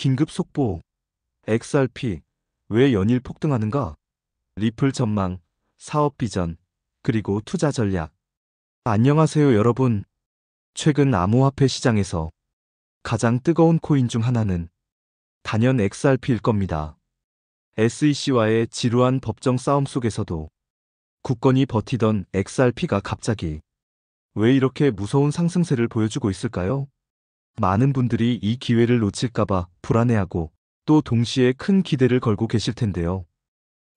긴급 속보. XRP 왜 연일 폭등하는가? 리플 전망, 사업 비전, 그리고 투자 전략. 안녕하세요 여러분. 최근 암호화폐 시장에서 가장 뜨거운 코인 중 하나는 단연 XRP일 겁니다. SEC와의 지루한 법정 싸움 속에서도 굳건히 버티던 XRP가 갑자기 왜 이렇게 무서운 상승세를 보여주고 있을까요? 많은 분들이 이 기회를 놓칠까봐 불안해하고 또 동시에 큰 기대를 걸고 계실 텐데요.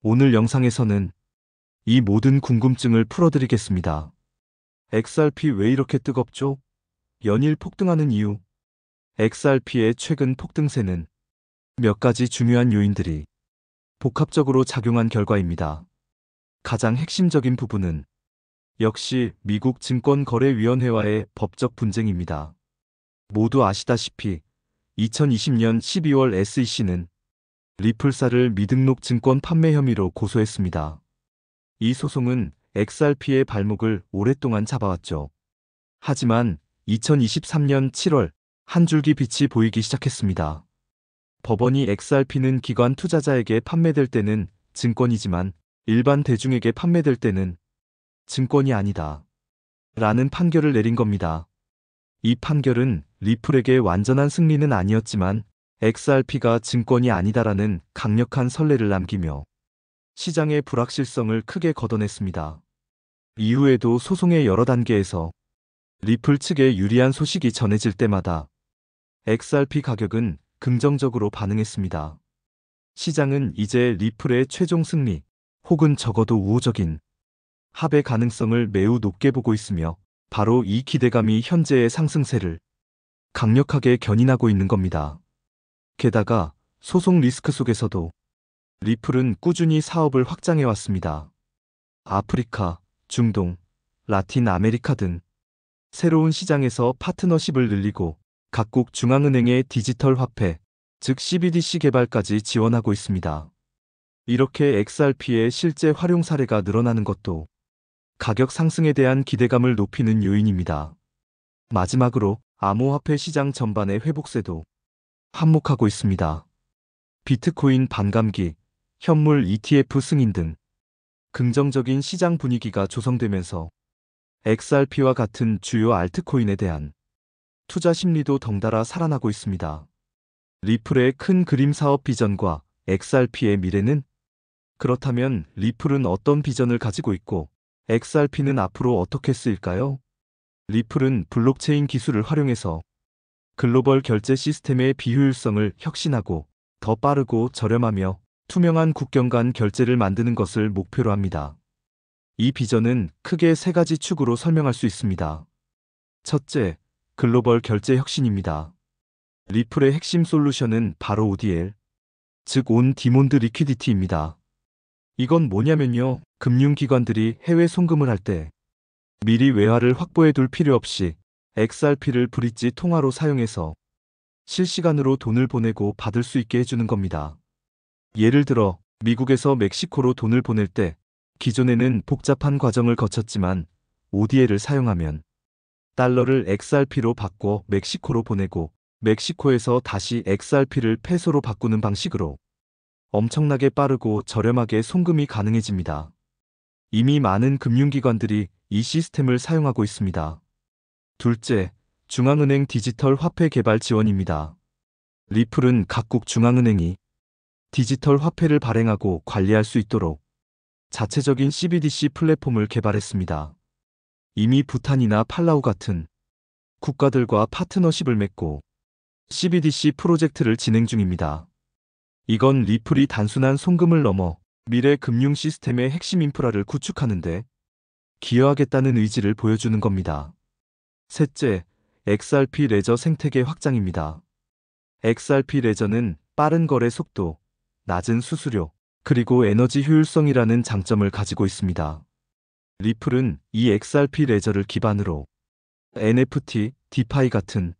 오늘 영상에서는 이 모든 궁금증을 풀어드리겠습니다. XRP 왜 이렇게 뜨겁죠? 연일 폭등하는 이유. XRP의 최근 폭등세는 몇 가지 중요한 요인들이 복합적으로 작용한 결과입니다. 가장 핵심적인 부분은 역시 미국 증권거래위원회와의 법적 분쟁입니다. 모두 아시다시피 2020년 12월 SEC는 리플사를 미등록 증권 판매 혐의로 고소했습니다. 이 소송은 XRP의 발목을 오랫동안 잡아왔죠. 하지만 2023년 7월 한 줄기 빛이 보이기 시작했습니다. 법원이 XRP는 기관 투자자에게 판매될 때는 증권이지만 일반 대중에게 판매될 때는 증권이 아니다. 라는 판결을 내린 겁니다. 이 판결은 리플에게 완전한 승리는 아니었지만 XRP가 증권이 아니다라는 강력한 선례를 남기며 시장의 불확실성을 크게 걷어냈습니다. 이후에도 소송의 여러 단계에서 리플 측에 유리한 소식이 전해질 때마다 XRP 가격은 긍정적으로 반응했습니다. 시장은 이제 리플의 최종 승리 혹은 적어도 우호적인 합의 가능성을 매우 높게 보고 있으며 바로 이 기대감이 현재의 상승세를 강력하게 견인하고 있는 겁니다. 게다가 소송 리스크 속에서도 리플은 꾸준히 사업을 확장해 왔습니다. 아프리카, 중동, 라틴 아메리카 등 새로운 시장에서 파트너십을 늘리고 각국 중앙은행의 디지털 화폐, 즉 CBDC 개발까지 지원하고 있습니다. 이렇게 XRP의 실제 활용 사례가 늘어나는 것도 가격 상승에 대한 기대감을 높이는 요인입니다. 마지막으로 암호화폐 시장 전반의 회복세도 한몫하고 있습니다. 비트코인 반감기, 현물 ETF 승인 등 긍정적인 시장 분위기가 조성되면서 XRP와 같은 주요 알트코인에 대한 투자 심리도 덩달아 살아나고 있습니다. 리플의 큰 그림 사업 비전과 XRP의 미래는? 그렇다면 리플은 어떤 비전을 가지고 있고 XRP는 앞으로 어떻게 쓰일까요? 리플은 블록체인 기술을 활용해서 글로벌 결제 시스템의 비효율성을 혁신하고 더 빠르고 저렴하며 투명한 국경 간 결제를 만드는 것을 목표로 합니다. 이 비전은 크게 세 가지 축으로 설명할 수 있습니다. 첫째, 글로벌 결제 혁신입니다. 리플의 핵심 솔루션은 바로 ODL, 즉 온 디몬드 리퀴디티입니다. 이건 뭐냐면요, 금융기관들이 해외 송금을 할 때 미리 외화를 확보해 둘 필요 없이 XRP를 브릿지 통화로 사용해서 실시간으로 돈을 보내고 받을 수 있게 해주는 겁니다. 예를 들어 미국에서 멕시코로 돈을 보낼 때 기존에는 복잡한 과정을 거쳤지만 ODL을 사용하면 달러를 XRP로 바꿔 멕시코로 보내고 멕시코에서 다시 XRP를 페소로 바꾸는 방식으로 엄청나게 빠르고 저렴하게 송금이 가능해집니다. 이미 많은 금융기관들이 이 시스템을 사용하고 있습니다. 둘째, 중앙은행 디지털 화폐 개발 지원입니다. 리플은 각국 중앙은행이 디지털 화폐를 발행하고 관리할 수 있도록 자체적인 CBDC 플랫폼을 개발했습니다. 이미 부탄이나 팔라우 같은 국가들과 파트너십을 맺고 CBDC 프로젝트를 진행 중입니다. 이건 리플이 단순한 송금을 넘어 미래 금융 시스템의 핵심 인프라를 구축하는데 기여하겠다는 의지를 보여주는 겁니다. 셋째, XRP 레저 생태계 확장입니다. XRP 레저는 빠른 거래 속도, 낮은 수수료, 그리고 에너지 효율성이라는 장점을 가지고 있습니다. 리플은 이 XRP 레저를 기반으로 NFT, 디파이 같은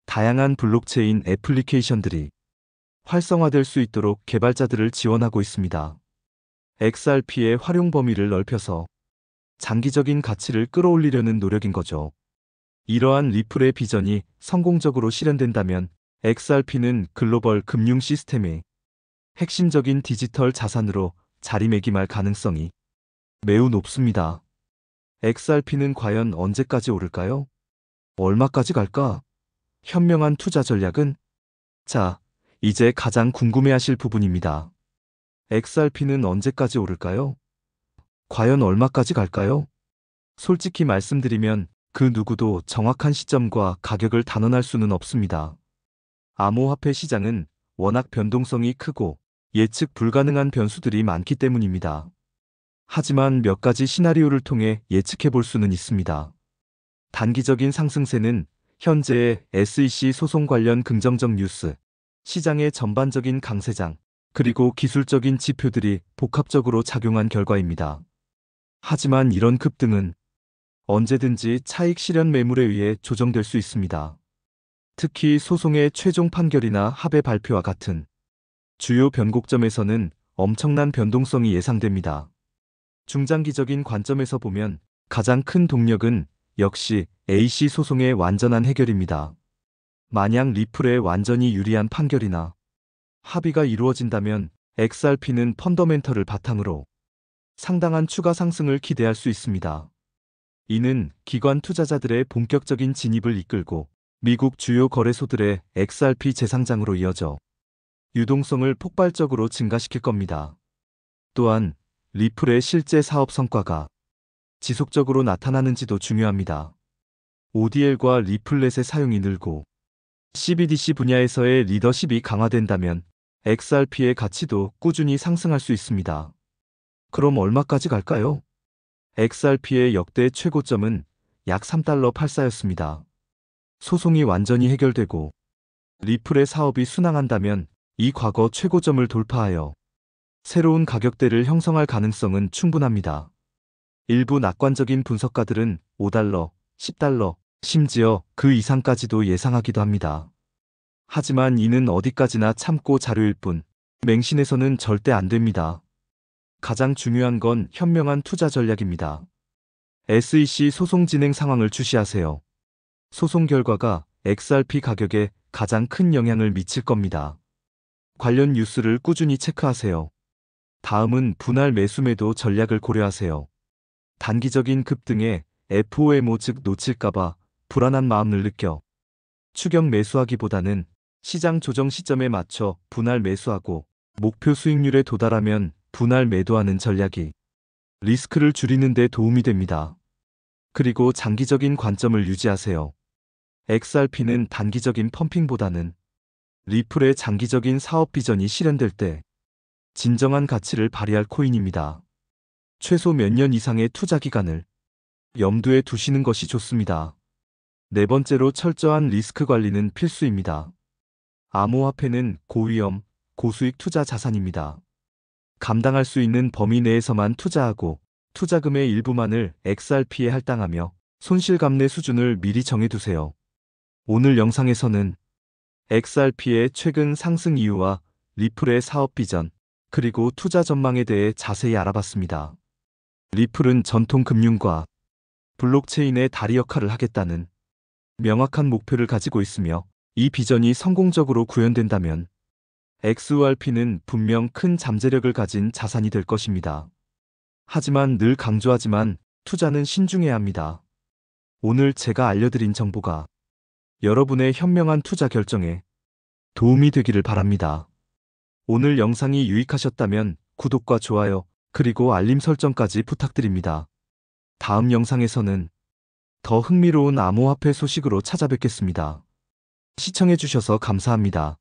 다양한 블록체인 애플리케이션들이 활성화될 수 있도록 개발자들을 지원하고 있습니다. XRP의 활용 범위를 넓혀서 장기적인 가치를 끌어올리려는 노력인 거죠. 이러한 리플의 비전이 성공적으로 실현된다면 XRP는 글로벌 금융 시스템의 핵심적인 디지털 자산으로 자리매김할 가능성이 매우 높습니다. XRP는 과연 언제까지 오를까요? 얼마까지 갈까? 현명한 투자 전략은? 자, 이제 가장 궁금해하실 부분입니다. XRP는 언제까지 오를까요? 과연 얼마까지 갈까요? 솔직히 말씀드리면 그 누구도 정확한 시점과 가격을 단언할 수는 없습니다. 암호화폐 시장은 워낙 변동성이 크고 예측 불가능한 변수들이 많기 때문입니다. 하지만 몇 가지 시나리오를 통해 예측해 볼 수는 있습니다. 단기적인 상승세는 현재의 SEC 소송 관련 긍정적 뉴스, 시장의 전반적인 강세장, 그리고 기술적인 지표들이 복합적으로 작용한 결과입니다. 하지만 이런 급등은 언제든지 차익 실현 매물에 의해 조정될 수 있습니다. 특히 소송의 최종 판결이나 합의 발표와 같은 주요 변곡점에서는 엄청난 변동성이 예상됩니다. 중장기적인 관점에서 보면 가장 큰 동력은 역시 AC 소송의 완전한 해결입니다. 만약 리플의 완전히 유리한 판결이나 합의가 이루어진다면 XRP는 펀더멘털을 바탕으로 상당한 추가 상승을 기대할 수 있습니다. 이는 기관 투자자들의 본격적인 진입을 이끌고 미국 주요 거래소들의 XRP 재상장으로 이어져 유동성을 폭발적으로 증가시킬 겁니다. 또한 리플의 실제 사업 성과가 지속적으로 나타나는지도 중요합니다. ODL과 리플렛의 사용이 늘고 CBDC 분야에서의 리더십이 강화된다면 XRP의 가치도 꾸준히 상승할 수 있습니다. 그럼 얼마까지 갈까요? XRP의 역대 최고점은 약 $3.84였습니다. 소송이 완전히 해결되고 리플의 사업이 순항한다면 이 과거 최고점을 돌파하여 새로운 가격대를 형성할 가능성은 충분합니다. 일부 낙관적인 분석가들은 $5, $10, 심지어 그 이상까지도 예상하기도 합니다. 하지만 이는 어디까지나 참고 자료일 뿐 맹신해서는 절대 안 됩니다. 가장 중요한 건 현명한 투자 전략입니다. SEC 소송 진행 상황을 주시하세요. 소송 결과가 XRP 가격에 가장 큰 영향을 미칠 겁니다. 관련 뉴스를 꾸준히 체크하세요. 다음은 분할 매수 매도 전략을 고려하세요. 단기적인 급등에 FOMO 즉 놓칠까봐 불안한 마음을 느껴 추격 매수하기보다는 시장 조정 시점에 맞춰 분할 매수하고 목표 수익률에 도달하면 분할 매도하는 전략이 리스크를 줄이는 데 도움이 됩니다. 그리고 장기적인 관점을 유지하세요. XRP는 단기적인 펌핑보다는 리플의 장기적인 사업 비전이 실현될 때 진정한 가치를 발휘할 코인입니다. 최소 몇 년 이상의 투자 기간을 염두에 두시는 것이 좋습니다. 네 번째로 철저한 리스크 관리는 필수입니다. 암호화폐는 고위험, 고수익 투자 자산입니다. 감당할 수 있는 범위 내에서만 투자하고 투자금의 일부만을 XRP에 할당하며 손실 감내 수준을 미리 정해두세요. 오늘 영상에서는 XRP의 최근 상승 이유와 리플의 사업 비전, 그리고 투자 전망에 대해 자세히 알아봤습니다. 리플은 전통 금융과 블록체인의 다리 역할을 하겠다는 명확한 목표를 가지고 있으며 이 비전이 성공적으로 구현된다면 XRP는 분명 큰 잠재력을 가진 자산이 될 것입니다. 하지만 늘 강조하지만 투자는 신중해야 합니다. 오늘 제가 알려드린 정보가 여러분의 현명한 투자 결정에 도움이 되기를 바랍니다. 오늘 영상이 유익하셨다면 구독과 좋아요, 그리고 알림 설정까지 부탁드립니다. 다음 영상에서는 더 흥미로운 암호화폐 소식으로 찾아뵙겠습니다. 시청해주셔서 감사합니다.